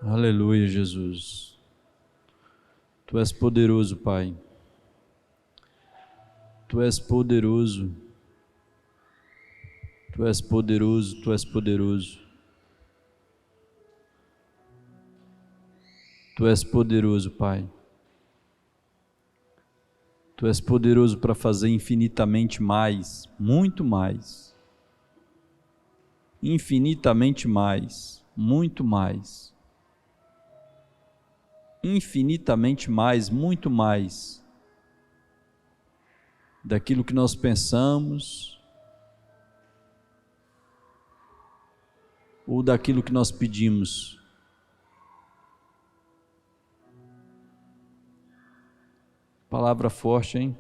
Aleluia, Jesus. Tu és poderoso, Pai. Tu és poderoso. Tu és poderoso, Tu és poderoso. Tu és poderoso, Pai. Tu és poderoso para fazer infinitamente mais, muito mais. Infinitamente mais, muito mais. Infinitamente mais, muito mais daquilo que nós pensamos ou daquilo que nós pedimos. Palavra forte, hein?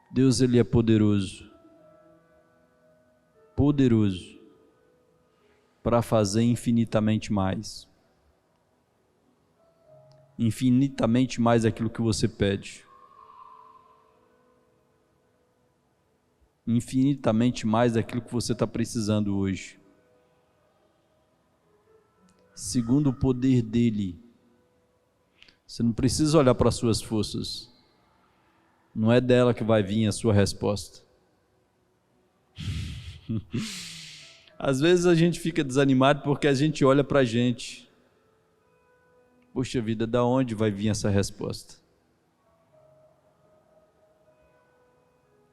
Deus, Ele é poderoso. Poderoso para fazer infinitamente mais. Infinitamente mais daquilo que você pede. Infinitamente mais daquilo que você está precisando hoje. Segundo o poder dEle. Você não precisa olhar para as suas forças. Não é dela que vai vir a sua resposta. Às vezes a gente fica desanimado porque a gente olha para a gente. Poxa vida, da onde vai vir essa resposta?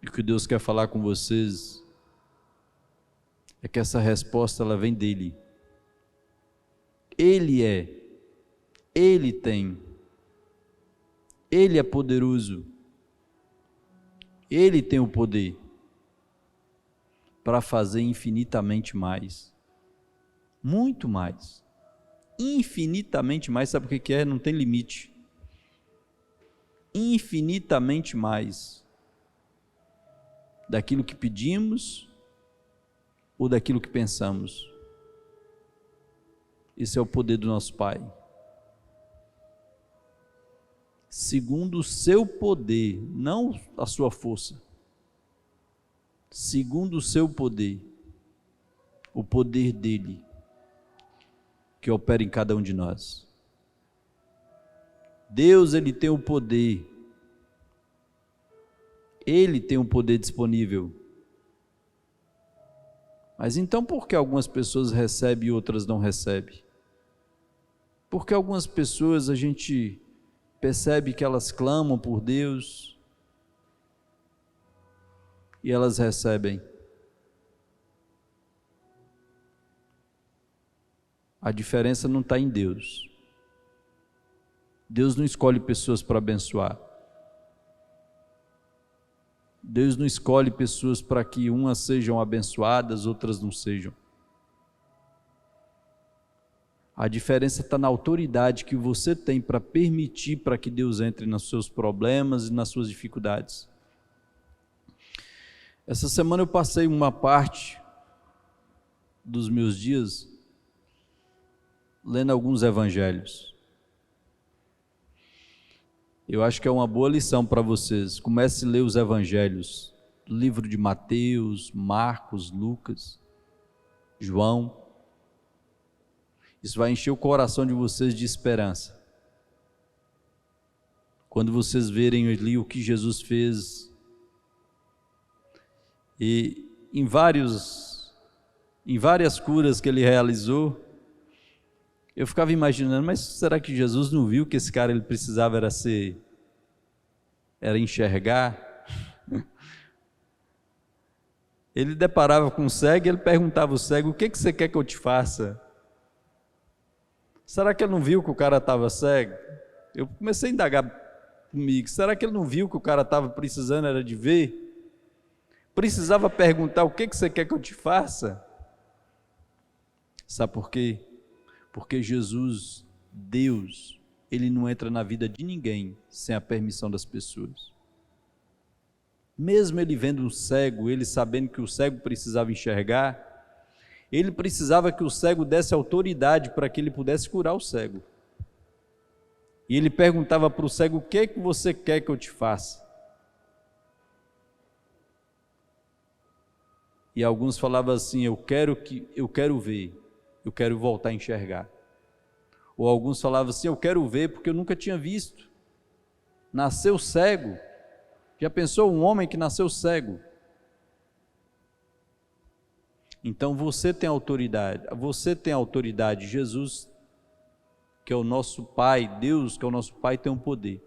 E o que Deus quer falar com vocês é que essa resposta ela vem dEle. Ele é, Ele tem, Ele é poderoso, Ele tem o poder para fazer infinitamente mais, muito mais, infinitamente mais. Sabe o que é? Não tem limite. Infinitamente mais daquilo que pedimos ou daquilo que pensamos. Esse é o poder do nosso Pai. Segundo o seu poder, não a sua força. Segundo o seu poder, o poder dEle, que opera em cada um de nós. Deus, Ele tem o poder. Ele tem o poder disponível. Mas então por que algumas pessoas recebem e outras não recebem? Porque algumas pessoas a gente percebe que elas clamam por Deus e elas recebem. A diferença não está em Deus. Deus não escolhe pessoas para abençoar. Deus não escolhe pessoas para que umas sejam abençoadas, outras não sejam. A diferença está na autoridade que você tem para permitir para que Deus entre nos seus problemas e nas suas dificuldades. Essa semana eu passei uma parte dos meus dias lendo alguns evangelhos. Eu acho que é uma boa lição para vocês. Comece a ler os evangelhos, o livro de Mateus, Marcos, Lucas, João. Isso vai encher o coração de vocês de esperança. Quando vocês verem ali o que Jesus fez, e em várias curas que Ele realizou, eu ficava imaginando, mas será que Jesus não viu que esse cara ele precisava era enxergar? Ele deparava com o cego e ele perguntava ao cego, o que você quer que eu te faça? Será que ele não viu que o cara estava cego? Eu comecei a indagar comigo, será que ele não viu que o cara estava precisando era de ver? Precisava perguntar, o que você quer que eu te faça? Sabe por quê? Porque Jesus, Deus, Ele não entra na vida de ninguém sem a permissão das pessoas. Mesmo Ele vendo um cego, Ele sabendo que o cego precisava enxergar, Ele precisava que o cego desse autoridade para que Ele pudesse curar o cego. E Ele perguntava para o cego, o que você quer que eu te faça? E alguns falavam assim, eu quero ver. eu quero voltar a enxergar. Ou alguns falavam assim, eu quero ver porque eu nunca tinha visto. Nasceu cego. Já pensou um homem que nasceu cego? Então você tem autoridade, Jesus, que é o nosso Pai, Deus, que é o nosso Pai, tem um poder.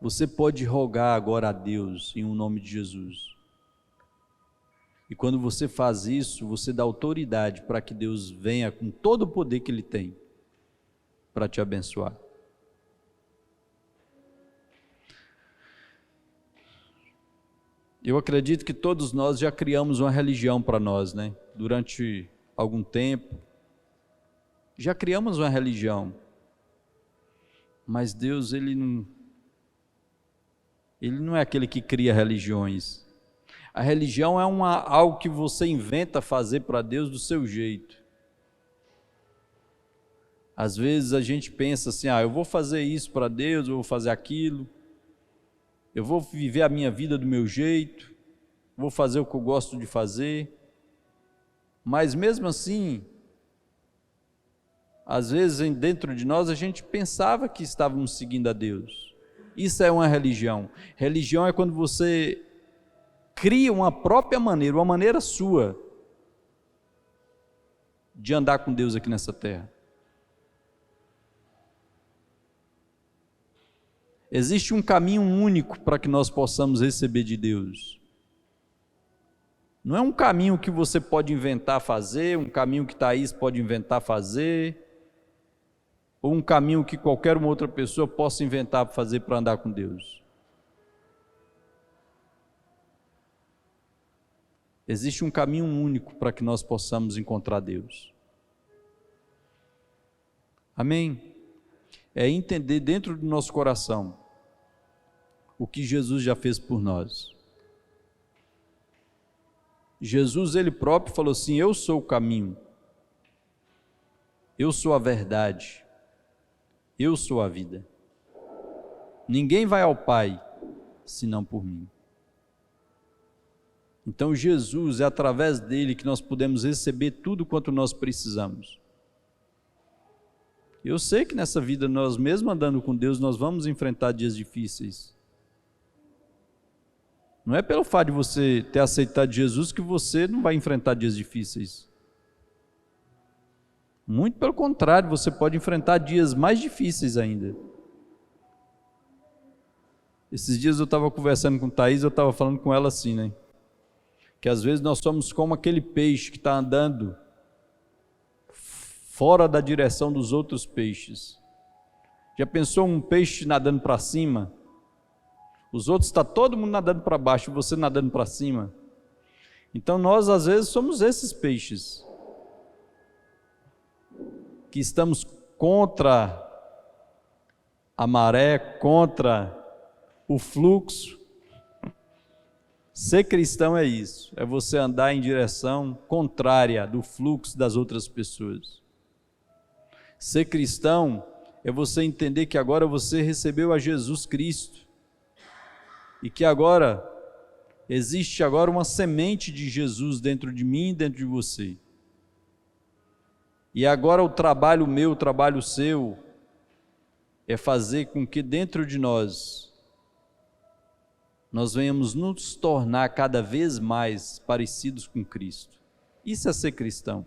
Você pode rogar agora a Deus em nome de Jesus. E quando você faz isso, você dá autoridade para que Deus venha com todo o poder que Ele tem para te abençoar. Eu acredito que todos nós já criamos uma religião para nós, né? Durante algum tempo, já criamos uma religião, mas Deus, Ele não é aquele que cria religiões. A religião é algo que você inventa fazer para Deus do seu jeito. Às vezes a gente pensa assim, eu vou fazer isso para Deus, eu vou fazer aquilo, eu vou viver a minha vida do meu jeito, vou fazer o que eu gosto de fazer, mas mesmo assim, às vezes dentro de nós a gente pensava que estávamos seguindo a Deus. Isso é uma religião. Religião é quando você cria uma própria maneira, uma maneira sua de andar com Deus aqui nessa terra. Existe um caminho único para que nós possamos receber de Deus. Não é um caminho que você pode inventar fazer, um caminho que Thaís pode inventar fazer, ou um caminho que qualquer uma outra pessoa possa inventar fazer para andar com Deus. Existe um caminho único para que nós possamos encontrar Deus. Amém? É entender dentro do nosso coração o que Jesus já fez por nós. Jesus, Ele próprio falou assim, eu sou o caminho, eu sou a verdade, eu sou a vida. Ninguém vai ao Pai, senão por mim. Então Jesus, é através dele que nós podemos receber tudo quanto nós precisamos. Eu sei que nessa vida, nós mesmo andando com Deus, nós vamos enfrentar dias difíceis. Não é pelo fato de você ter aceitado Jesus que você não vai enfrentar dias difíceis. Muito pelo contrário, você pode enfrentar dias mais difíceis ainda. Esses dias eu estava conversando com Thaís, eu estava falando com ela assim, né? Que às vezes nós somos como aquele peixe que está andando fora da direção dos outros peixes. Já pensou um peixe nadando para cima? Os outros está todo mundo nadando para baixo, você nadando para cima. Então nós às vezes somos esses peixes que estamos contra a maré, contra o fluxo. Ser cristão é isso, é você andar em direção contrária do fluxo das outras pessoas. Ser cristão é você entender que agora você recebeu a Jesus Cristo e que agora existe agora uma semente de Jesus dentro de mim e dentro de você. E agora o trabalho meu, o trabalho seu, é fazer com que dentro de nós venhamos nos tornar cada vez mais parecidos com Cristo. Isso é ser cristão.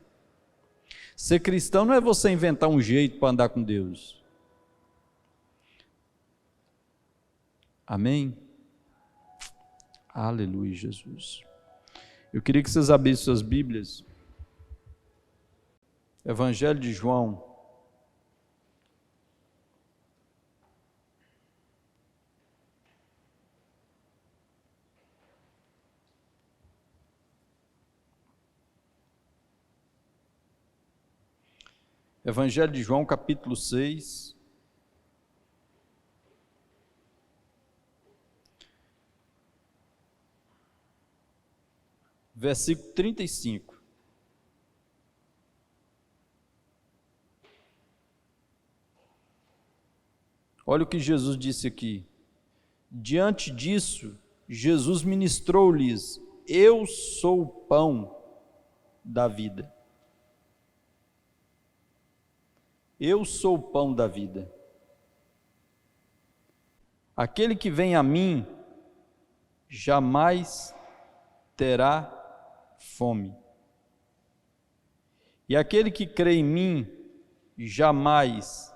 Ser cristão não é você inventar um jeito para andar com Deus. Amém? Aleluia, Jesus. Eu queria que vocês abrissem suas Bíblias. Evangelho de João. Evangelho de João, capítulo 6. Versículo 35. Olha o que Jesus disse aqui. Diante disso, Jesus ministrou-lhes: Eu sou o pão da vida. Eu sou o pão da vida. Aquele que vem a mim jamais terá fome. E aquele que crê em mim jamais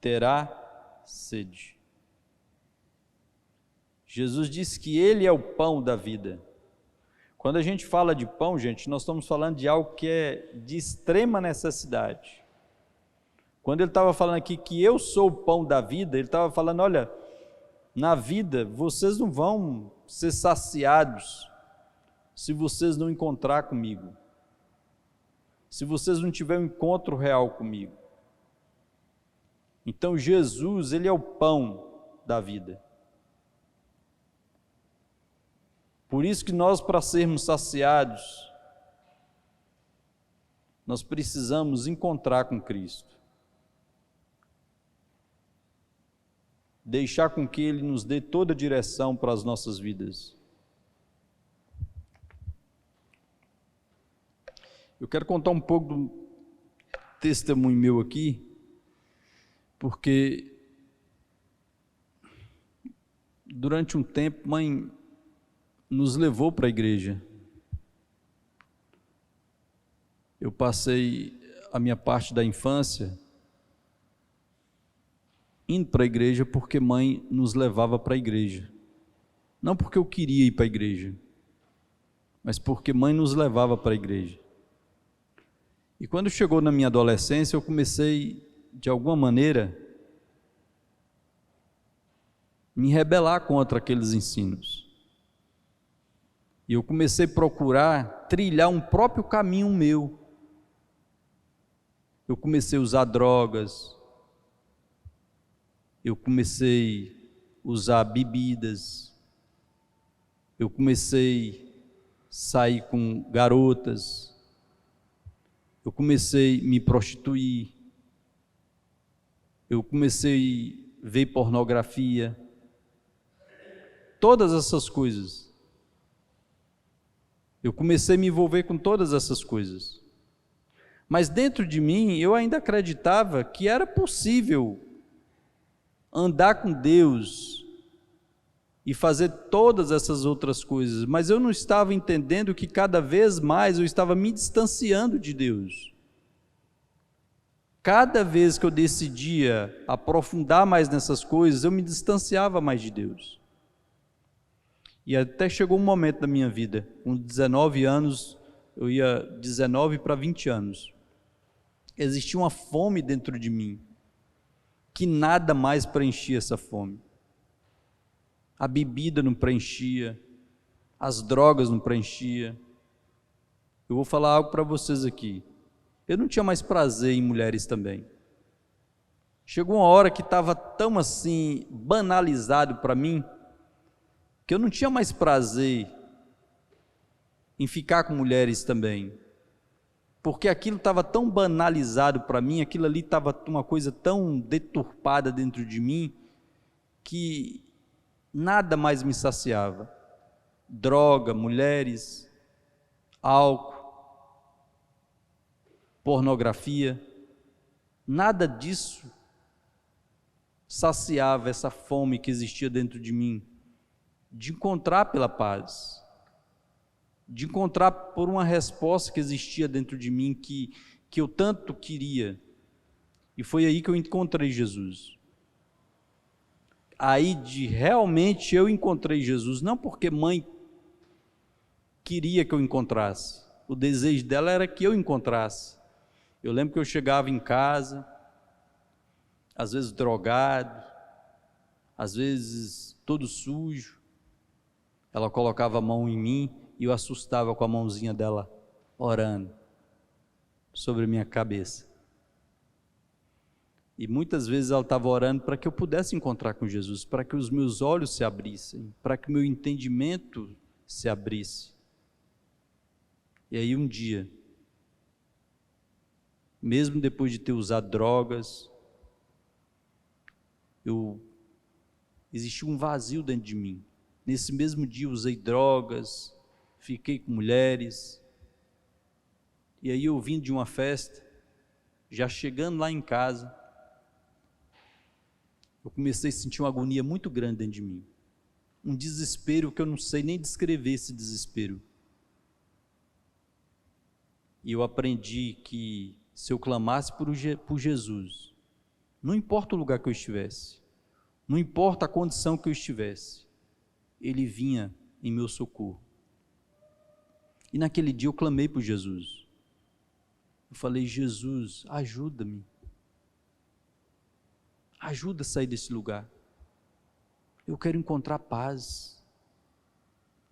terá sede. Jesus disse que Ele é o pão da vida. Quando a gente fala de pão, gente, nós estamos falando de algo que é de extrema necessidade. Quando Ele estava falando aqui que eu sou o pão da vida, Ele estava falando, olha, na vida vocês não vão ser saciados se vocês não encontrar comigo, se vocês não tiverem um encontro real comigo. Então Jesus, Ele é o pão da vida. Por isso que nós, para sermos saciados, nós precisamos encontrar com Cristo. Deixar com que Ele nos dê toda a direção para as nossas vidas. Eu quero contar um pouco do testemunho meu aqui, porque durante um tempo, mãe nos levou para a igreja. Eu passei a minha parte da infância indo para a igreja porque mãe nos levava para a igreja. Não porque eu queria ir para a igreja, mas porque mãe nos levava para a igreja. E quando chegou na minha adolescência, eu comecei, de alguma maneira, me rebelar contra aqueles ensinos. E eu comecei a procurar trilhar um próprio caminho meu. Eu comecei a usar drogas, eu comecei a usar bebidas, eu comecei a sair com garotas, eu comecei a me prostituir, eu comecei a ver pornografia, todas essas coisas. Eu comecei a me envolver com todas essas coisas. Mas dentro de mim, eu ainda acreditava que era possível andar com Deus e fazer todas essas outras coisas, mas eu não estava entendendo que cada vez mais eu estava me distanciando de Deus. Cada vez que eu decidia aprofundar mais nessas coisas, eu me distanciava mais de Deus. E até chegou um momento da minha vida, com 19 anos, eu ia 19 para 20 anos, existia uma fome dentro de mim, que nada mais preenchia essa fome. A bebida não preenchia, as drogas não preenchia. Eu vou falar algo para vocês aqui. Eu não tinha mais prazer em mulheres também. Chegou uma hora que estava tão assim banalizado para mim, que eu não tinha mais prazer em ficar com mulheres também, porque aquilo estava tão banalizado para mim, aquilo ali estava uma coisa tão deturpada dentro de mim, que nada mais me saciava. Droga, mulheres, álcool, pornografia, nada disso saciava essa fome que existia dentro de mim, de encontrar pela paz, de encontrar por uma resposta que existia dentro de mim, que eu tanto queria. E foi aí que eu encontrei Jesus. Aí realmente eu encontrei Jesus, não porque mãe queria que eu encontrasse, o desejo dela era que eu encontrasse. Eu lembro que eu chegava em casa, às vezes drogado, às vezes todo sujo, ela colocava a mão em mim e eu assustava com a mãozinha dela, orando sobre a minha cabeça. E muitas vezes ela estava orando para que eu pudesse encontrar com Jesus, para que os meus olhos se abrissem, para que o meu entendimento se abrisse. E aí um dia, mesmo depois de ter usado drogas, existia um vazio dentro de mim. Nesse mesmo dia usei drogas, fiquei com mulheres, E aí eu vim de uma festa, já chegando lá em casa, eu comecei a sentir uma agonia muito grande dentro de mim. Um desespero que eu não sei nem descrever esse desespero. E eu aprendi que se eu clamasse por Jesus, não importa o lugar que eu estivesse, não importa a condição que eu estivesse, Ele vinha em meu socorro. E naquele dia eu clamei por Jesus. Eu falei: Jesus, ajuda-me. Ajuda a sair desse lugar. Eu quero encontrar paz.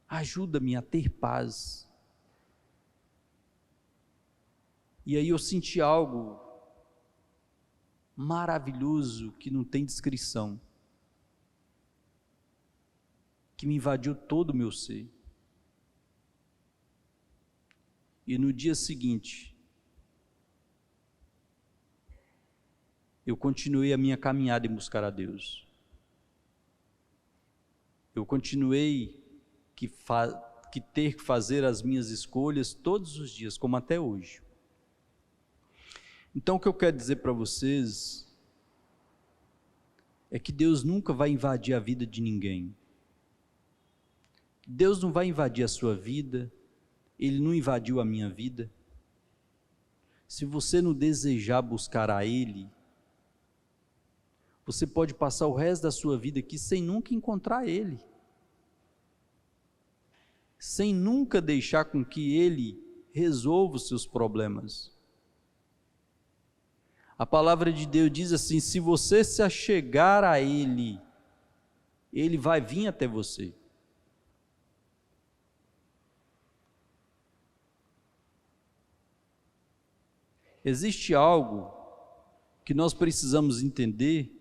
Ajuda-me a ter paz. E aí eu senti algo maravilhoso que não tem descrição, que me invadiu todo o meu ser. E no dia seguinte, eu continuei a minha caminhada em buscar a Deus. Eu continuei que ter que fazer as minhas escolhas todos os dias, como até hoje. Então o que eu quero dizer para vocês é que Deus nunca vai invadir a vida de ninguém. Deus não vai invadir a sua vida, Ele não invadiu a minha vida. Se você não desejar buscar a Ele, você pode passar o resto da sua vida aqui sem nunca encontrar Ele, sem nunca deixar com que Ele resolva os seus problemas. A palavra de Deus diz assim: se você se achegar a Ele, Ele vai vir até você. Existe algo que nós precisamos entender,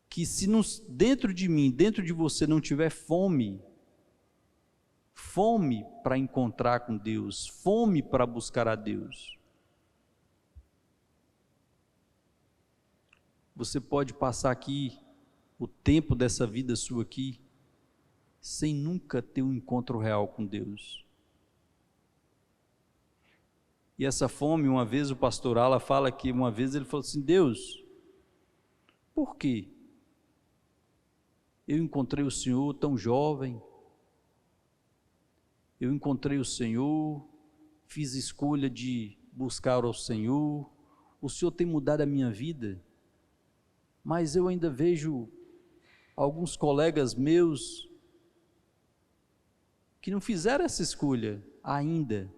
que se dentro de mim, dentro de você não tiver fome para encontrar com Deus, fome para buscar a Deus, você pode passar aqui o tempo dessa vida sua aqui sem nunca ter um encontro real com Deus. E essa fome, uma vez o pastor Ala fala que uma vez ele falou assim: Deus, por quê? Eu encontrei o Senhor tão jovem, eu encontrei o Senhor, fiz escolha de buscar ao Senhor, o Senhor tem mudado a minha vida, mas eu ainda vejo alguns colegas meus que não fizeram essa escolha ainda.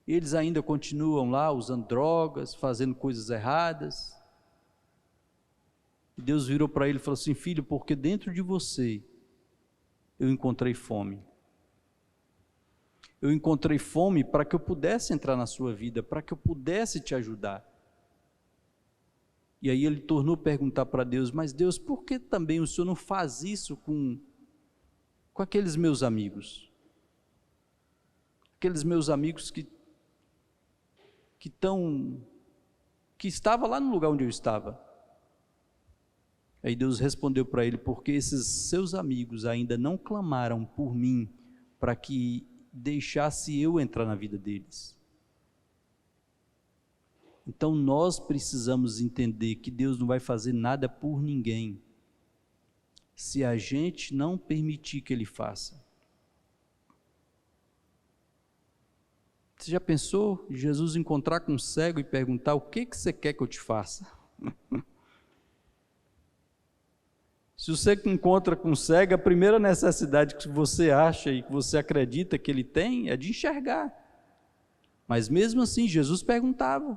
Eles ainda continuam lá usando drogas, fazendo coisas erradas. E Deus virou para ele e falou assim: filho, porque dentro de você eu encontrei fome. Eu encontrei fome para que eu pudesse entrar na sua vida, para que eu pudesse te ajudar. E aí ele tornou a perguntar para Deus: mas Deus, por que também o Senhor não faz isso com aqueles meus amigos? Aqueles meus amigos que estavam lá no lugar onde eu estava. Aí Deus respondeu para ele: porque esses seus amigos ainda não clamaram por mim para que deixasse eu entrar na vida deles. Então nós precisamos entender que Deus não vai fazer nada por ninguém se a gente não permitir que Ele faça. Você já pensou Jesus encontrar com um cego e perguntar: o que você quer que eu te faça? Se você encontra com um cego, a primeira necessidade que você acha e que você acredita que ele tem é de enxergar. Mas mesmo assim, Jesus perguntava.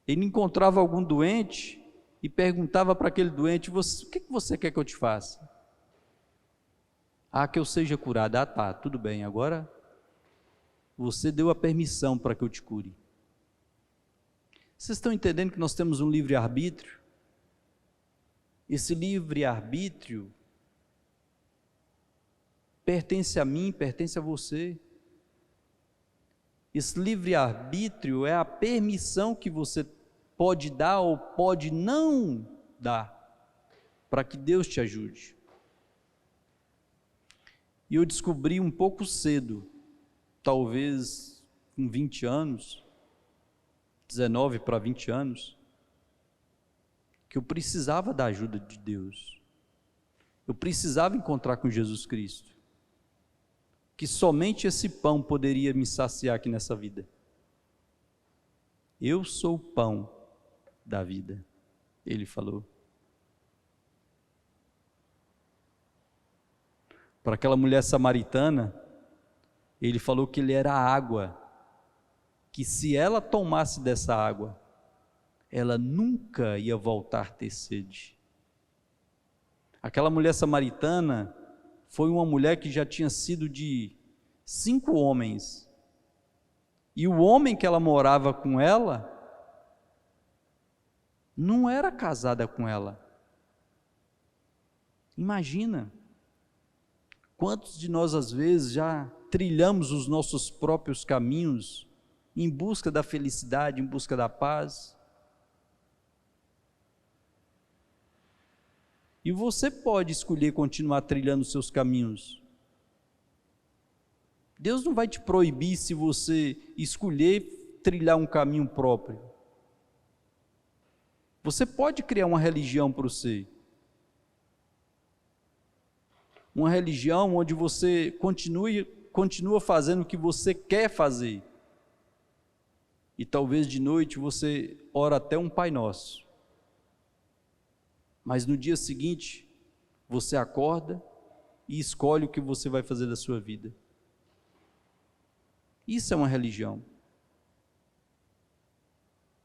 Ele encontrava algum doente e perguntava para aquele doente: o que você quer que eu te faça? Ah, que eu seja curado. Ah, tá, tudo bem, agora você deu a permissão para que eu te cure. Vocês estão entendendo que nós temos um livre-arbítrio? Esse livre-arbítrio pertence a mim, pertence a você. Esse livre-arbítrio é a permissão que você pode dar ou pode não dar para que Deus te ajude. E eu descobri um pouco cedo, talvez com 20 anos, 19 para 20 anos, que eu precisava da ajuda de Deus. Eu precisava encontrar com Jesus Cristo. Que somente esse pão poderia me saciar aqui nessa vida. Eu sou o pão da vida, ele falou. Para aquela mulher samaritana, ele falou que ele era a água, que se ela tomasse dessa água, ela nunca ia voltar a ter sede. Aquela mulher samaritana foi uma mulher que já tinha sido de 5 homens, e o homem que ela morava com ela, não era casada com ela. Imagina, quantos de nós às vezes já trilhamos os nossos próprios caminhos, em busca da felicidade, em busca da paz. E você pode escolher continuar trilhando os seus caminhos. Deus não vai te proibir se você escolher trilhar um caminho próprio. Você pode criar uma religião para você. Uma religião onde você continua fazendo o que você quer fazer. E talvez de noite você ora até um Pai Nosso. Mas no dia seguinte, você acorda e escolhe o que você vai fazer da sua vida. Isso é uma religião.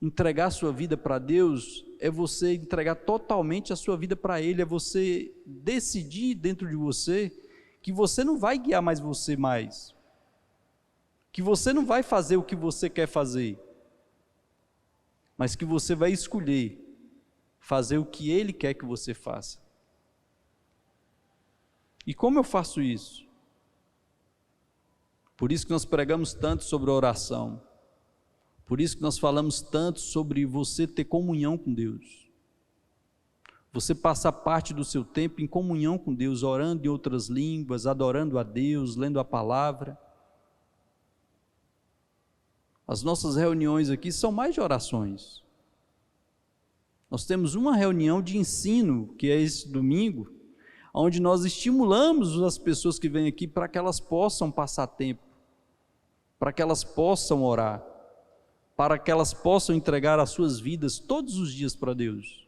Entregar a sua vida para Deus é você entregar totalmente a sua vida para Ele, é você decidir dentro de você que você não vai guiar mais você mais, que você não vai fazer o que você quer fazer, mas que você vai escolher fazer o que Ele quer que você faça. E como eu faço isso? Por isso que nós pregamos tanto sobre oração, por isso que nós falamos tanto sobre você ter comunhão com Deus, você passar parte do seu tempo em comunhão com Deus, orando em outras línguas, adorando a Deus, lendo a palavra. As nossas reuniões aqui são mais de orações. Nós temos uma reunião de ensino, que é esse domingo, onde nós estimulamos as pessoas que vêm aqui para que elas possam passar tempo, para que elas possam orar, para que elas possam entregar as suas vidas todos os dias para Deus.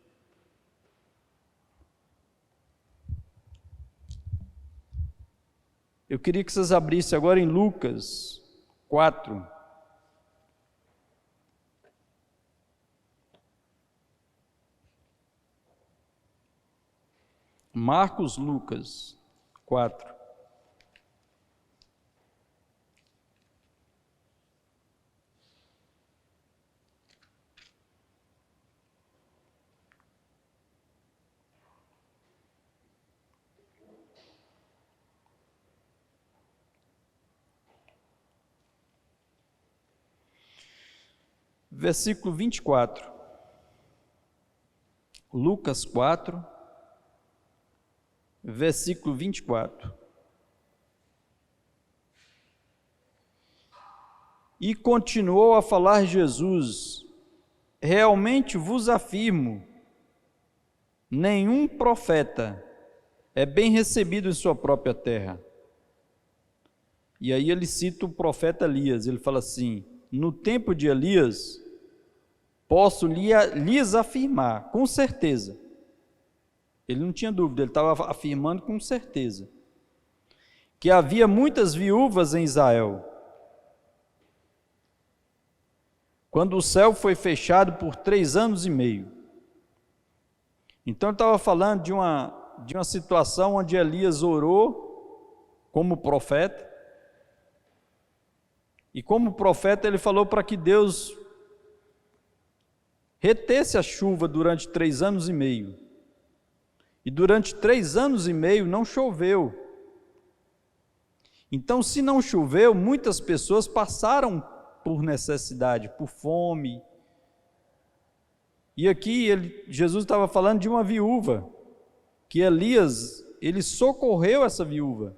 Eu queria que vocês abrissem agora em Lucas 4. Marcos, Lucas 4. Versículo 24. Lucas 4. Versículo 24. E continuou a falar Jesus: realmente vos afirmo, nenhum profeta é bem recebido em sua própria terra. E aí ele cita o profeta Elias, ele fala assim: no tempo de Elias, posso lhes afirmar, com certeza. Ele não tinha dúvida, ele estava afirmando com certeza, que havia muitas viúvas em Israel, quando o céu foi fechado por 3 anos e meio. Então ele estava falando de uma situação onde Elias orou como profeta, e como profeta ele falou para que Deus retesse a chuva durante 3 anos e meio. E durante 3 anos e meio não choveu. Então, se não choveu, muitas pessoas passaram por necessidade, por fome. E aqui Jesus estava falando de uma viúva, que Elias, ele socorreu essa viúva.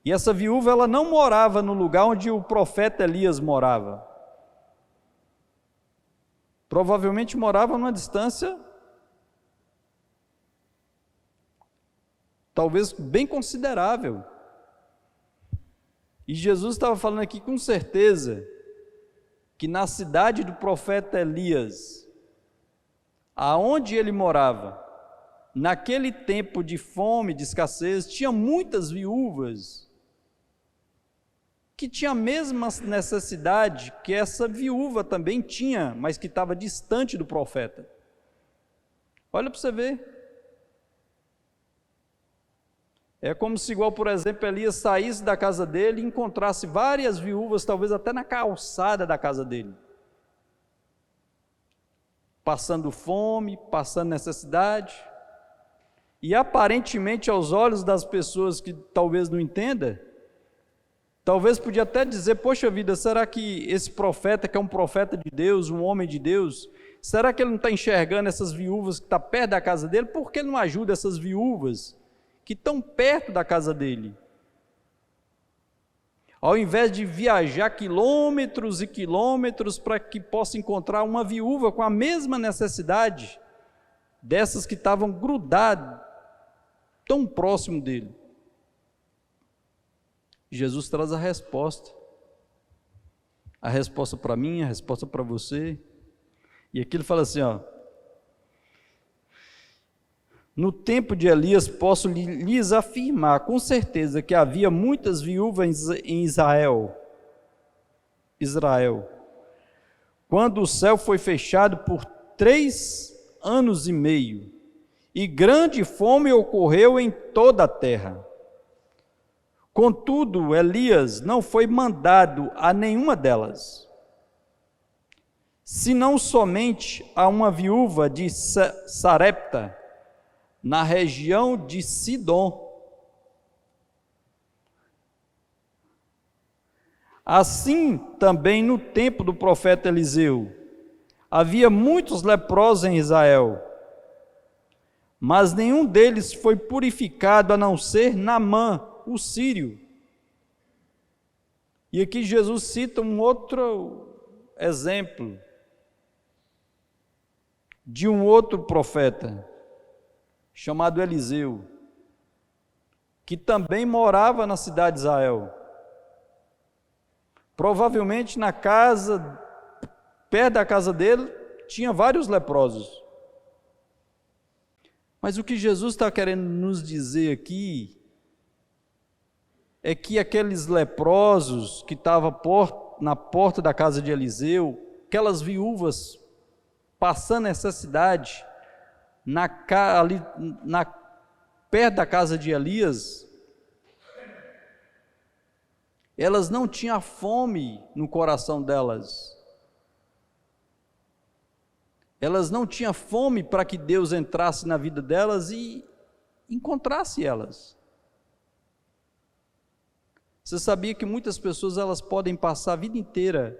E essa viúva, ela não morava no lugar onde o profeta Elias morava. Provavelmente morava numa distância talvez bem considerável. E Jesus estava falando aqui com certeza que na cidade do profeta Elias, aonde ele morava, naquele tempo de fome, de escassez, tinha muitas viúvas que tinham a mesma necessidade que essa viúva também tinha, mas que estava distante do profeta. Olha para você ver. É como se, igual, por exemplo, Elias saísse da casa dele e encontrasse várias viúvas, talvez até na calçada da casa dele, passando fome, passando necessidade, e aparentemente aos olhos das pessoas que talvez não entendam, talvez podia até dizer: poxa vida, será que esse profeta, que é um profeta de Deus, um homem de Deus, será que ele não está enxergando essas viúvas que estão perto da casa dele? Por que ele não ajuda essas viúvas que estão perto da casa dele? Ao invés de viajar quilômetros e quilômetros para que possa encontrar uma viúva com a mesma necessidade dessas que estavam grudadas tão próximo dele. Jesus traz a resposta para mim, a resposta para você. E aqui ele fala assim, ó: no tempo de Elias, posso lhes afirmar com certeza que havia muitas viúvas em Israel, quando o céu foi fechado por 3 anos e meio, e grande fome ocorreu em toda a terra. Contudo, Elias não foi mandado a nenhuma delas, senão somente a uma viúva de Sarepta, na região de Sidom. Assim também no tempo do profeta Eliseu, havia muitos leprosos em Israel, mas nenhum deles foi purificado a não ser Naamã, o sírio. E aqui Jesus cita um outro exemplo de um outro profeta, chamado Eliseu, que também morava na cidade de Israel. Provavelmente na casa, perto da casa dele, tinha vários leprosos. Mas o que Jesus está querendo nos dizer aqui é que aqueles leprosos que estavam na porta da casa de Eliseu, aquelas viúvas passando necessidade, perto da casa de Elias, elas não tinham fome no coração delas, elas não tinham fome para que Deus entrasse na vida delas e encontrasse elas. Você sabia que muitas pessoas, elas podem passar a vida inteira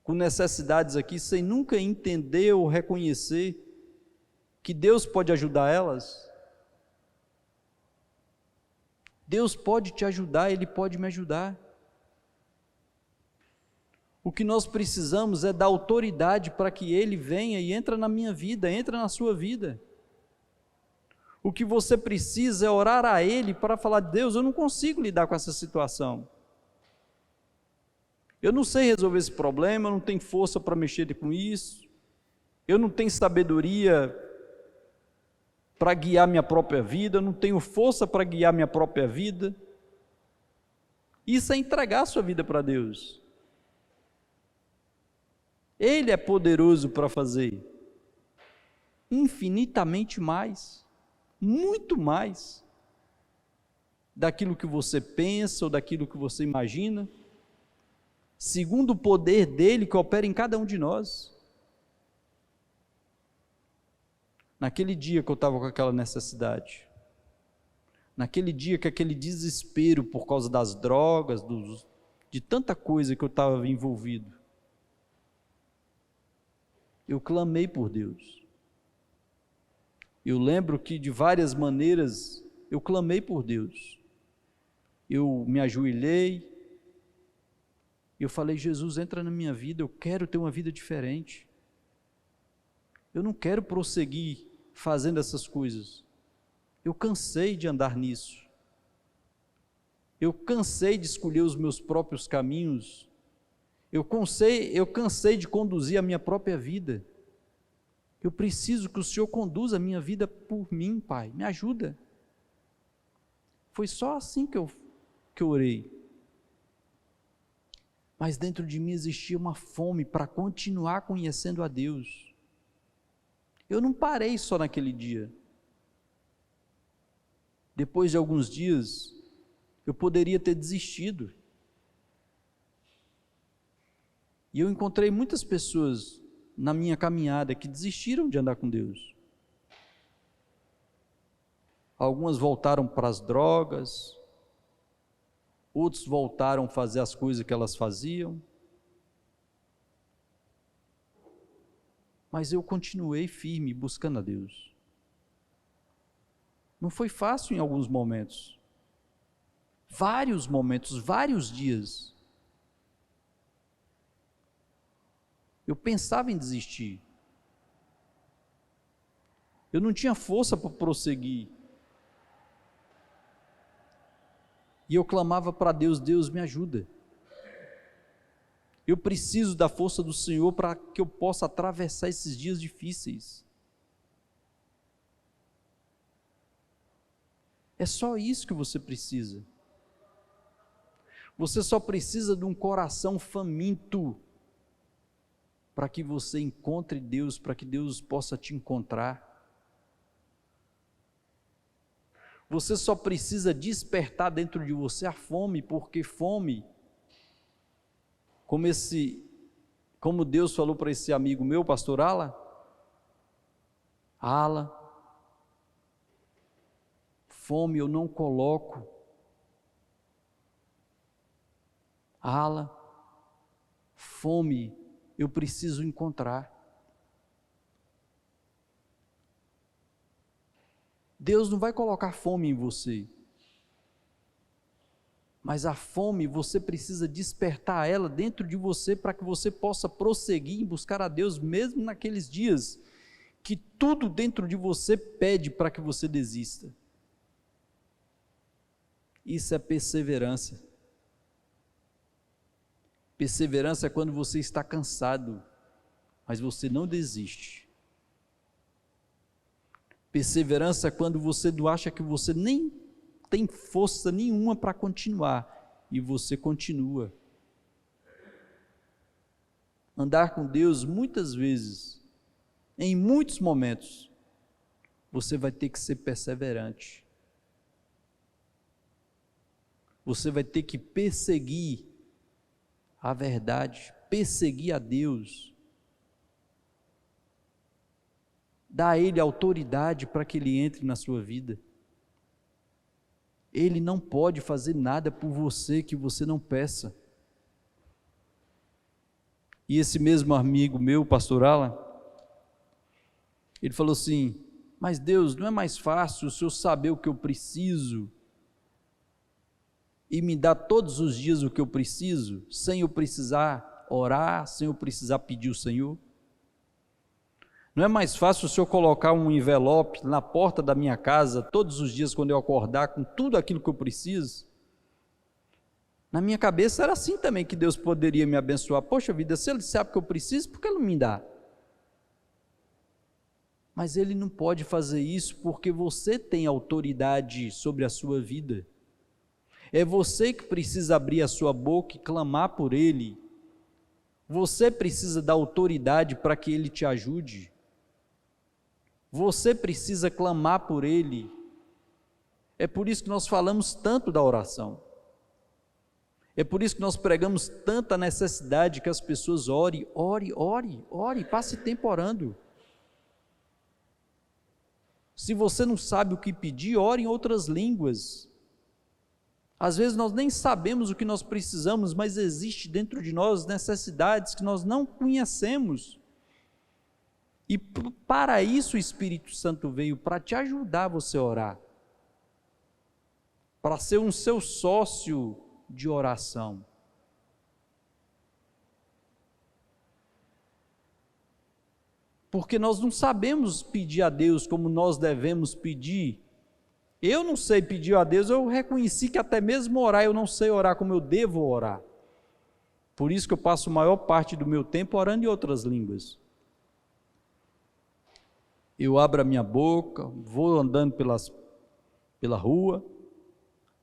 com necessidades aqui, sem nunca entender ou reconhecer que Deus pode ajudar elas? Deus pode te ajudar, Ele pode me ajudar. O que nós precisamos é dar autoridade para que Ele venha e entre na minha vida, entre na sua vida. O que você precisa é orar a Ele para falar: Deus, eu não consigo lidar com essa situação. Eu não sei resolver esse problema, eu não tenho força para mexer com isso, eu não tenho sabedoria para guiar minha própria vida, eu não tenho força para guiar minha própria vida. Isso é entregar a sua vida para Deus. Ele é poderoso para fazer infinitamente mais, muito mais, daquilo que você pensa ou daquilo que você imagina, segundo o poder dele que opera em cada um de nós. Naquele dia que eu estava com aquela necessidade, naquele dia que aquele desespero por causa das drogas, de tanta coisa que eu estava envolvido, eu clamei por Deus. Eu lembro que de várias maneiras eu clamei por Deus. eu me ajoelhei, eu falei, Jesus, entra na minha vida, eu quero ter uma vida diferente. Eu não quero prosseguir fazendo essas coisas. Eu cansei de andar nisso. Eu cansei de escolher os meus próprios caminhos. Eu cansei de conduzir a minha própria vida. Eu preciso que o Senhor conduza a minha vida por mim, Pai. Me ajuda. Foi só assim que eu orei. Mas dentro de mim existia uma fome para continuar conhecendo a Deus. Eu não parei só naquele dia. Depois de alguns dias, eu poderia ter desistido. E eu encontrei muitas pessoas na minha caminhada que desistiram de andar com Deus. Algumas voltaram para as drogas, outros voltaram a fazer as coisas que elas faziam. Mas eu continuei firme, buscando a Deus. Não foi fácil em alguns momentos. Vários momentos, vários dias. Eu pensava em desistir. Eu não tinha força para prosseguir. E eu clamava para Deus, Deus me ajuda. Eu preciso da força do Senhor para que eu possa atravessar esses dias difíceis. É só isso que você precisa. Você só precisa de um coração faminto para que você encontre Deus, para que Deus possa te encontrar. Você só precisa despertar dentro de você a fome, porque fome, como Deus falou para esse amigo meu, pastor Alan, fome eu não coloco. Fome eu preciso encontrar. Deus não vai colocar fome em você, mas a fome você precisa despertar ela dentro de você para que você possa prosseguir em buscar a Deus, mesmo naqueles dias que tudo dentro de você pede para que você desista. Isso é perseverança. Perseverança é quando você está cansado, mas você não desiste. Perseverança é quando você acha que você nem tem força nenhuma para continuar, e você continua. Andar com Deus, muitas vezes, em muitos momentos, você vai ter que ser perseverante. Você vai ter que perseguir a verdade, perseguir a Deus, dá a Ele autoridade para que Ele entre na sua vida. Ele não pode fazer nada por você que você não peça. E esse mesmo amigo meu, pastor Alan, ele falou assim, mas Deus, não é mais fácil o Senhor saber o que eu preciso e me dar todos os dias o que eu preciso, sem eu precisar orar, sem eu precisar pedir ao Senhor? Não é mais fácil o Senhor colocar um envelope na porta da minha casa, todos os dias quando eu acordar, com tudo aquilo que eu preciso? Na minha cabeça era assim também, que Deus poderia me abençoar. Poxa vida, se Ele sabe que eu preciso, por que Ele não me dá? Mas Ele não pode fazer isso porque você tem autoridade sobre a sua vida. É você que precisa abrir a sua boca e clamar por Ele. Você precisa da autoridade para que Ele te ajude. Você precisa clamar por Ele. É por isso que nós falamos tanto da oração. É por isso que nós pregamos tanta necessidade que as pessoas ore, passe tempo orando. Se você não sabe o que pedir, ore em outras línguas. Às vezes nós nem sabemos o que nós precisamos, mas existe dentro de nós necessidades que nós não conhecemos. E para isso o Espírito Santo veio, para te ajudar você a orar. para ser um seu sócio de oração. Porque nós não sabemos pedir a Deus como nós devemos pedir. Eu não sei pedir a Deus, eu reconheci que até mesmo orar, eu não sei orar como eu devo orar. Por isso que eu passo a maior parte do meu tempo orando em outras línguas. Eu abro a minha boca, vou andando pela rua,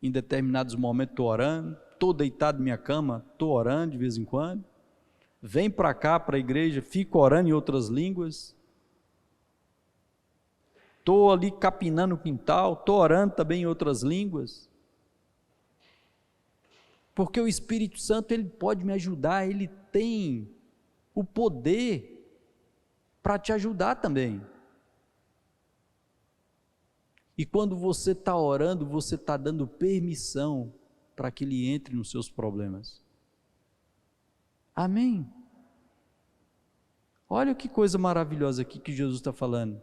em determinados momentos estou orando, estou deitado na minha cama, estou orando de vez em quando, venho para cá, para a igreja, fico orando em outras línguas, estou ali capinando o quintal, estou orando também em outras línguas, porque o Espírito Santo, ele pode me ajudar, ele tem o poder para te ajudar também. E quando você está orando, você está dando permissão para que Ele entre nos seus problemas. Amém? Olha que coisa maravilhosa aqui que Jesus está falando.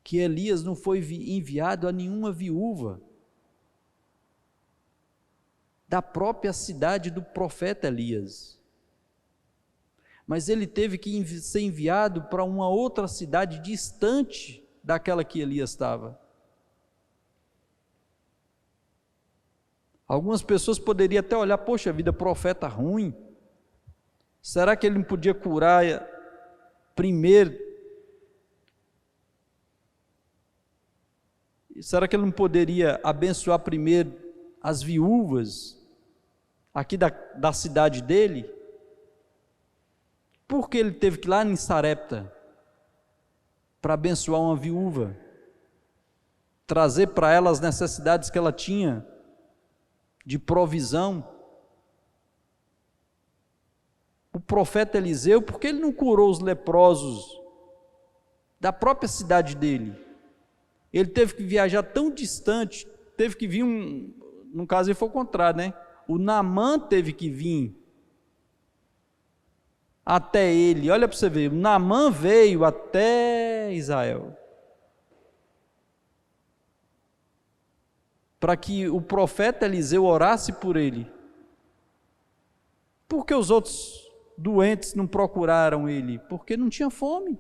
Que Elias não foi enviado a nenhuma viúva da própria cidade do profeta Elias. Mas ele teve que ser enviado para uma outra cidade distante daquela que Elias estava. Algumas pessoas poderiam até olhar, poxa vida, profeta ruim, será que ele não podia curar primeiro? Será que ele não poderia abençoar primeiro as viúvas aqui da cidade dele? Por que ele teve que ir lá em Sarepta para abençoar uma viúva, trazer para ela as necessidades que ela tinha de provisão? O profeta Eliseu, por que ele não curou os leprosos da própria cidade dele? Ele teve que viajar tão distante, teve que vir no caso ele foi o contrário, né? O Naamã teve que vir até ele, olha para você ver, o Naamã veio até Israel, para que o profeta Eliseu orasse por ele. Por que os outros doentes não procuraram ele? Porque não tinha fome.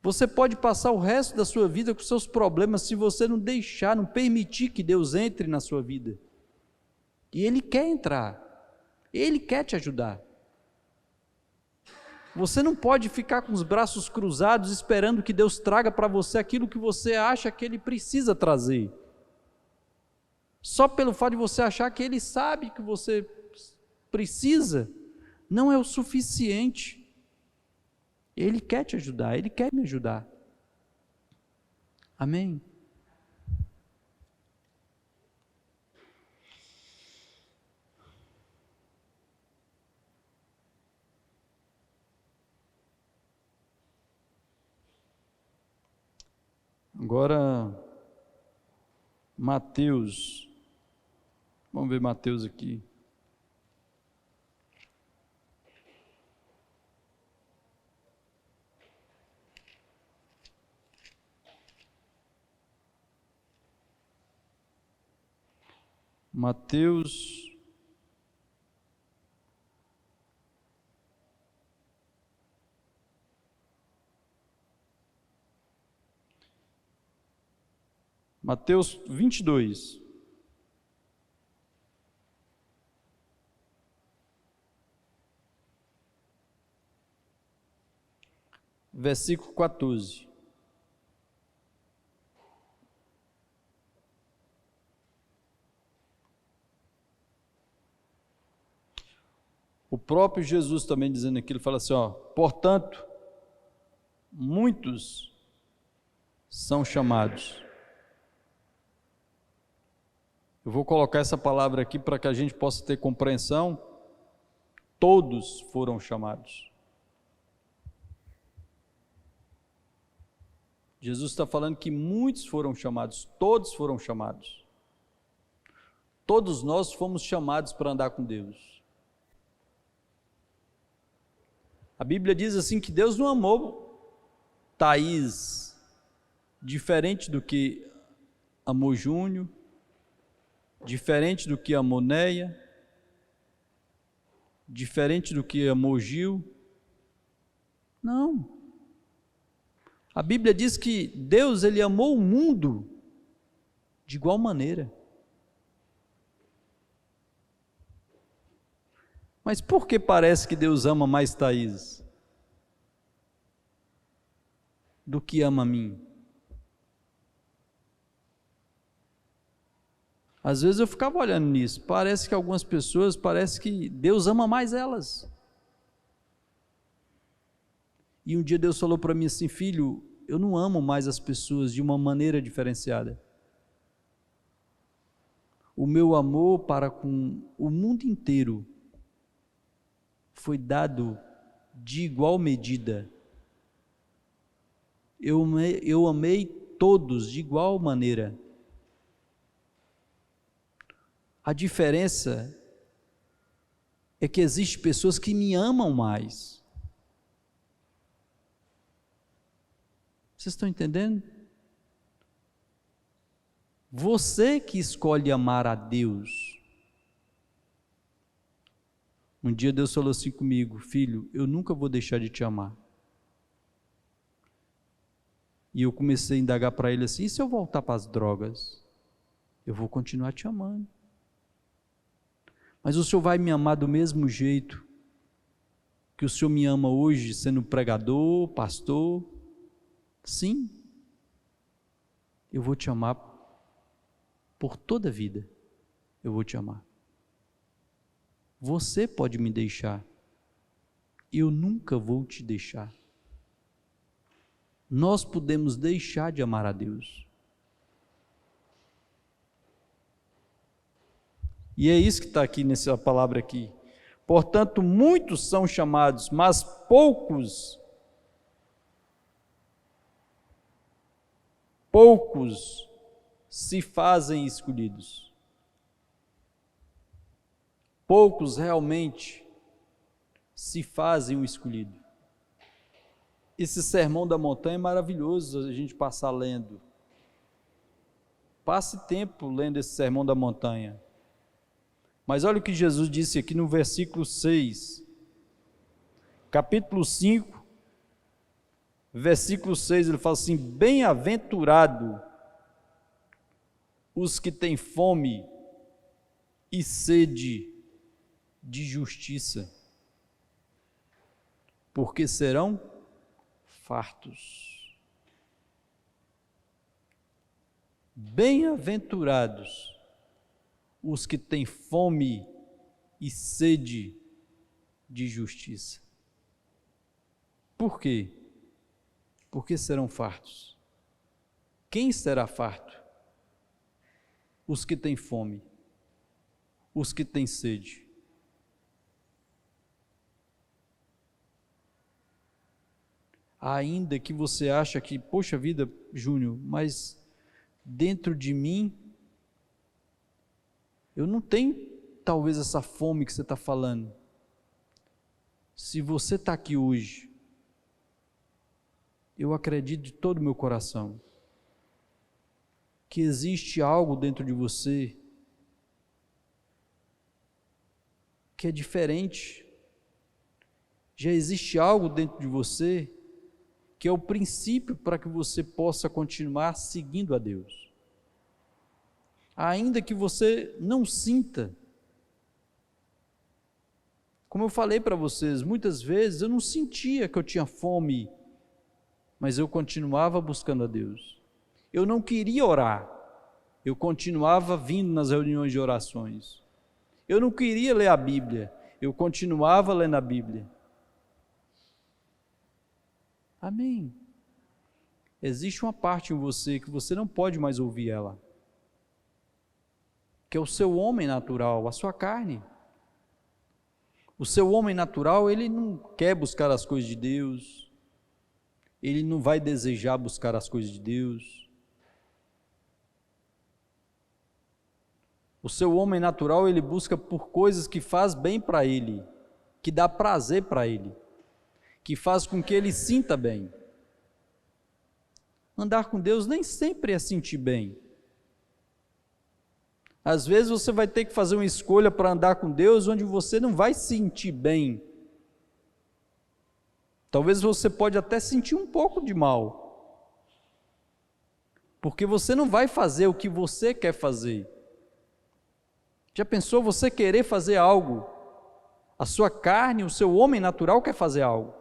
Você pode passar o resto da sua vida com seus problemas se você não deixar, não permitir que Deus entre na sua vida. E Ele quer entrar. Ele quer te ajudar. Você não pode ficar com os braços cruzados esperando que Deus traga para você aquilo que você acha que Ele precisa trazer. Só pelo fato de você achar que Ele sabe que você precisa, não é o suficiente. Ele quer te ajudar, Ele quer me ajudar. Amém? Agora, Mateus, vamos ver Mateus aqui. Mateus Mateus 22. Versículo 14. O próprio Jesus também dizendo aqui, ele fala assim, portanto, muitos são chamados. Eu vou colocar essa palavra aqui para que a gente possa ter compreensão. Todos foram chamados. Jesus está falando que muitos foram chamados, todos foram chamados. Todos nós fomos chamados para andar com Deus. A Bíblia diz assim que Deus não amou Thaís diferente do que amou Júnior, diferente do que amou Neia, diferente do que amou Gil. Não. A Bíblia diz que Deus, ele amou o mundo de igual maneira. Mas por que parece que Deus ama mais Thaís do que ama a mim? Às vezes eu ficava olhando nisso, parece que algumas pessoas, parece que Deus ama mais elas. E um dia Deus falou para mim assim: filho, eu não amo mais as pessoas de uma maneira diferenciada. O meu amor para com o mundo inteiro foi dado de igual medida. Eu amei todos de igual maneira. A diferença é que existem pessoas que me amam mais. Vocês estão entendendo? Você que escolhe amar a Deus. Um dia Deus falou assim comigo: filho, eu nunca vou deixar de te amar. E eu comecei a indagar para ele assim: e se eu voltar para as drogas? Eu vou continuar te amando. Mas o Senhor vai me amar do mesmo jeito que o Senhor me ama hoje, sendo pregador, pastor? Sim. Eu vou te amar por toda a vida. Eu vou te amar. Você pode me deixar, eu nunca vou te deixar. Nós podemos deixar de amar a Deus. E é isso que está aqui nessa palavra aqui. Portanto, muitos são chamados, mas poucos se fazem escolhidos. Poucos realmente se fazem o escolhido. Esse sermão da montanha é maravilhoso a gente passar lendo. Passe tempo lendo esse sermão da montanha. Mas olha o que Jesus disse aqui no versículo 6, capítulo 5, versículo 6, ele fala assim: bem-aventurado os que têm fome e sede de justiça, porque serão fartos. Bem-aventurados os que têm fome e sede de justiça. Por quê? Porque serão fartos. Quem será farto? Os que têm fome, os que têm sede. Ainda que você acha que, poxa vida, Júnior, mas dentro de mim, eu não tenho talvez essa fome que você está falando. Se você está aqui hoje, eu acredito de todo o meu coração que existe algo dentro de você que é diferente. Já existe algo dentro de você que é o princípio para que você possa continuar seguindo a Deus. Ainda que você não sinta. Como eu falei para vocês, muitas vezes eu não sentia que eu tinha fome, mas eu continuava buscando a Deus. Eu não queria orar, eu continuava vindo nas reuniões de orações. Eu não queria ler a Bíblia, eu continuava lendo a Bíblia. Amém. Existe uma parte em você que você não pode mais ouvir ela, que é o seu homem natural, a sua carne. O seu homem natural, ele não quer buscar as coisas de Deus, ele não vai desejar buscar as coisas de Deus. O seu homem natural, ele busca por coisas que faz bem para ele, que dá prazer para ele, que faz com que ele sinta bem. Andar com Deus nem sempre é sentir bem. Às vezes você vai ter que fazer uma escolha para andar com Deus onde você não vai sentir bem. Talvez você pode até sentir um pouco de mal, porque você não vai fazer o que você quer fazer. Já pensou você querer fazer algo? A sua carne, o seu homem natural quer fazer algo.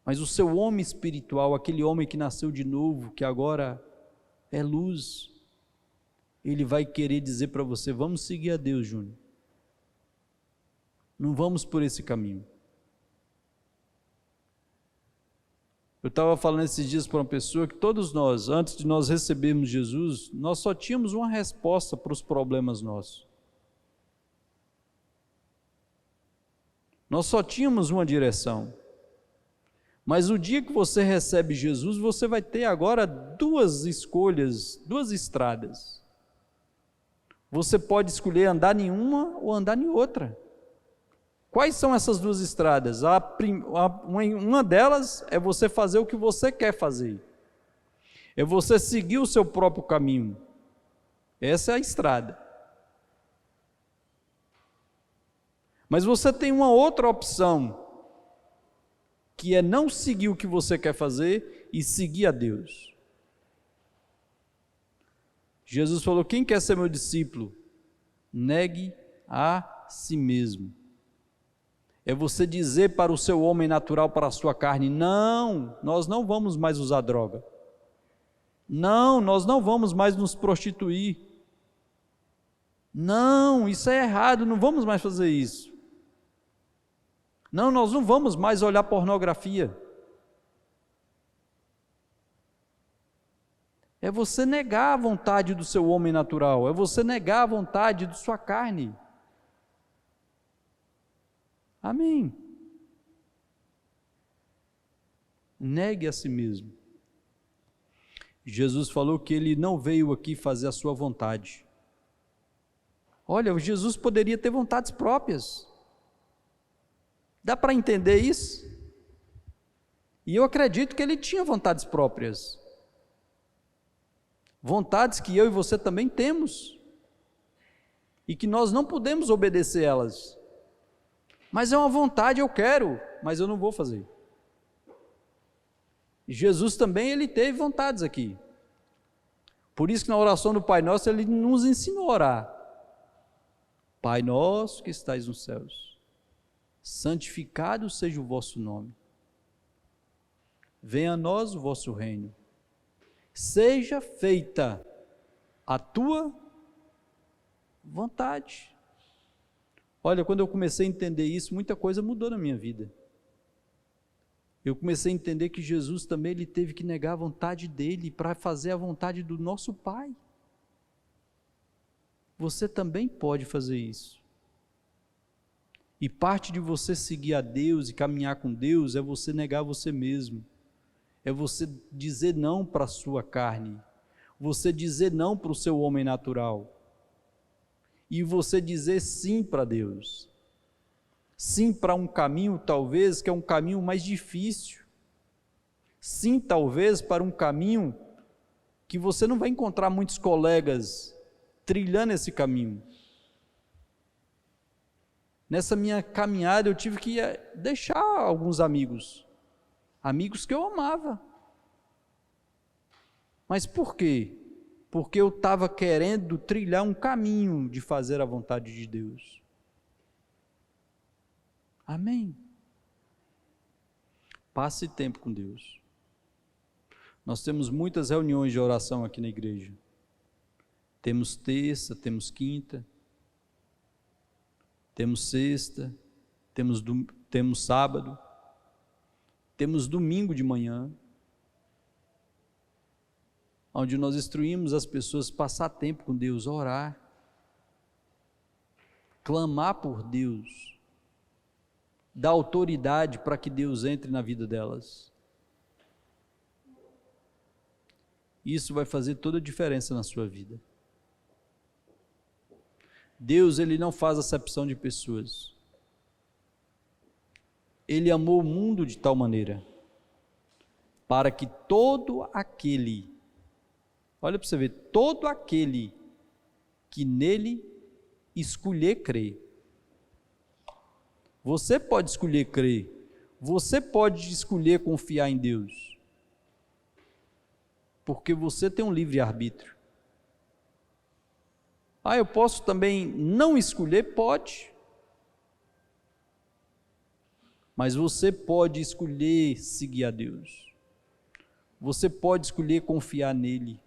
Mas o seu homem espiritual, aquele homem que nasceu de novo, que agora é luz, ele vai querer dizer para você: vamos seguir a Deus, Júnior. Não vamos por esse caminho. Eu estava falando esses dias para uma pessoa que todos nós, antes de nós recebermos Jesus, nós só tínhamos uma resposta para os problemas nossos. Nós só tínhamos uma direção. Mas o dia que você recebe Jesus, você vai ter agora duas escolhas, duas estradas. Você pode escolher andar em uma ou andar em outra. Quais são essas duas estradas? Uma delas é você fazer o que você quer fazer. É você seguir o seu próprio caminho. Essa é a estrada. Mas você tem uma outra opção, que é não seguir o que você quer fazer e seguir a Deus. Jesus falou: quem quer ser meu discípulo? Negue a si mesmo. É você dizer para o seu homem natural, para a sua carne: não, nós não vamos mais usar droga. Não, nós não vamos mais nos prostituir. Não, isso é errado, não vamos mais fazer isso. Não, nós não vamos mais olhar pornografia. É você negar a vontade do seu homem natural, é você negar a vontade de sua carne. Amém. Negue a si mesmo. Jesus falou que ele não veio aqui fazer a sua vontade. Olha, Jesus poderia ter vontades próprias. Dá para entender isso? E eu acredito que ele tinha vontades próprias. Vontades que eu e você também temos. E que nós não podemos obedecer elas. Mas é uma vontade, eu quero, mas eu não vou fazer. Jesus também, ele teve vontades aqui. Por isso que na oração do Pai Nosso, ele nos ensinou a orar. Pai nosso que estais nos céus, santificado seja o vosso nome. Venha a nós o vosso reino. Seja feita a tua vontade. Olha, quando eu comecei a entender isso, muita coisa mudou na minha vida. Eu comecei a entender que Jesus também, ele teve que negar a vontade dele para fazer a vontade do nosso Pai. Você também pode fazer isso. E parte de você seguir a Deus e caminhar com Deus é você negar você mesmo. É você dizer não para a sua carne. Você dizer não para o seu homem natural. E você dizer sim para Deus. Sim para um caminho, talvez, que é um caminho mais difícil. Sim, talvez, para um caminho que você não vai encontrar muitos colegas trilhando esse caminho. Nessa minha caminhada, eu tive que deixar alguns amigos que eu amava. Mas por quê? Porque eu estava querendo trilhar um caminho de fazer a vontade de Deus. Amém? Passe tempo com Deus. Nós temos muitas reuniões de oração aqui na igreja. Temos terça, temos quinta, temos sexta, temos sábado, temos domingo de manhã, onde nós instruímos as pessoas a passar tempo com Deus, orar, clamar por Deus, dar autoridade para que Deus entre na vida delas. Isso vai fazer toda a diferença na sua vida. Deus, ele não faz acepção de pessoas. Ele amou o mundo de tal maneira para que todo aquele, olha para você ver, todo aquele que nele escolher crer. Você pode escolher crer, você pode escolher confiar em Deus, porque você tem um livre-arbítrio. Eu posso também não escolher? Pode. Mas você pode escolher seguir a Deus. Você pode escolher confiar nele.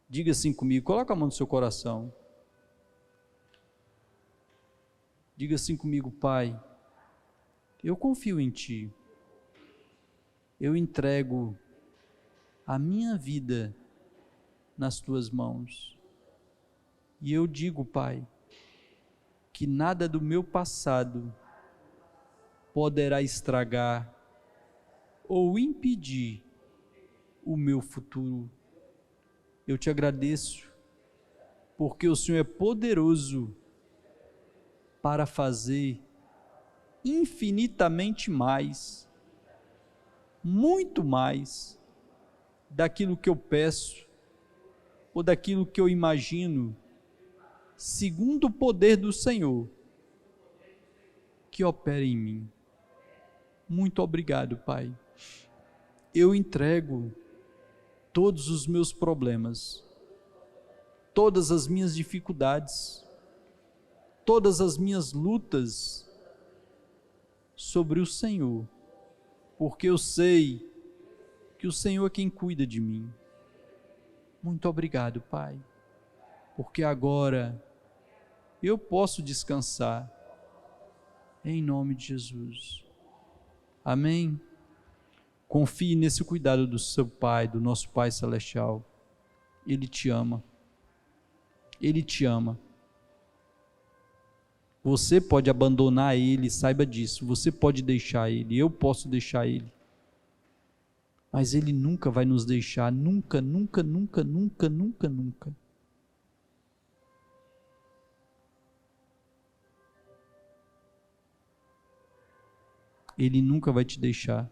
Diga assim comigo, coloca a mão no seu coração. Diga assim comigo: Pai, eu confio em Ti. Eu entrego a minha vida nas Tuas mãos. E eu digo, Pai, que nada do meu passado poderá estragar ou impedir o meu futuro. Eu te agradeço, porque o Senhor é poderoso para fazer infinitamente mais, muito mais, daquilo que eu peço, ou daquilo que eu imagino, segundo o poder do Senhor, que opera em mim. Muito obrigado, Pai. Eu entrego todos os meus problemas, todas as minhas dificuldades, todas as minhas lutas sobre o Senhor, porque eu sei que o Senhor é quem cuida de mim. Muito obrigado, Pai, porque agora eu posso descansar, em nome de Jesus. Amém? Confie nesse cuidado do seu Pai, do nosso Pai Celestial. Ele te ama. Ele te ama. Você pode abandonar Ele, saiba disso. Você pode deixar Ele, eu posso deixar Ele. Mas Ele nunca vai nos deixar, nunca, nunca, nunca, nunca, nunca, nunca. Ele nunca vai te deixar.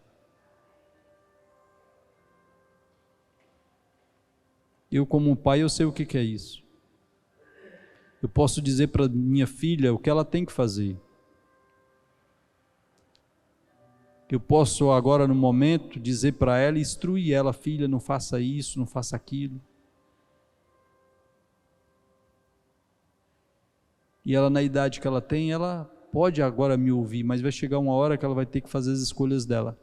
Eu, como pai, eu sei o que é isso. Eu posso dizer para minha filha o que ela tem que fazer. Eu posso agora, no momento, dizer para ela, instruir ela: filha, não faça isso, não faça aquilo. E ela, na idade que ela tem, ela pode agora me ouvir, mas vai chegar uma hora que ela vai ter que fazer as escolhas dela.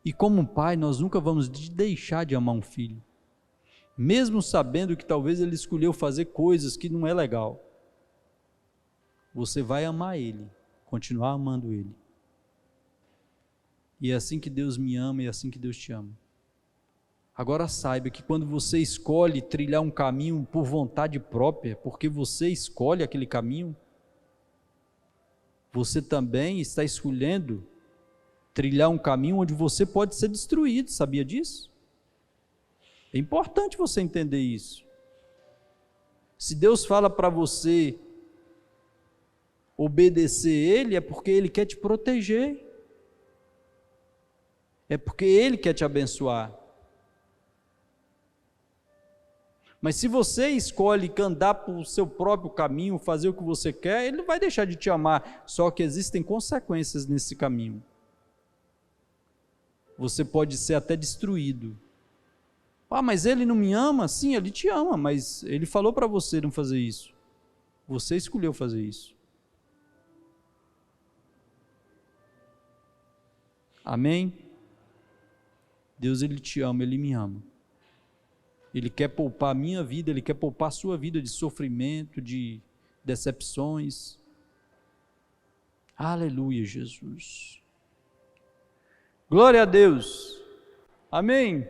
E como pai, nós nunca vamos deixar de amar um filho, mesmo sabendo que talvez ele escolheu fazer coisas que não é legal. Você vai amar ele, continuar amando ele. E é assim que Deus me ama e é assim que Deus te ama. Agora saiba que quando você escolhe trilhar um caminho por vontade própria, porque você escolhe aquele caminho, você também está escolhendo trilhar um caminho onde você pode ser destruído, sabia disso? É importante você entender isso. Se Deus fala para você obedecer Ele, é porque Ele quer te proteger, é porque Ele quer te abençoar. Mas se você escolhe andar por o seu próprio caminho, fazer o que você quer, Ele não vai deixar de te amar, só que existem consequências nesse caminho. Você pode ser até destruído. Mas Ele não me ama? Sim, Ele te ama, mas Ele falou para você não fazer isso. Você escolheu fazer isso. Amém? Deus, Ele te ama, Ele me ama. Ele quer poupar a minha vida, Ele quer poupar a sua vida de sofrimento, de decepções. Aleluia, Jesus. Glória a Deus. Amém.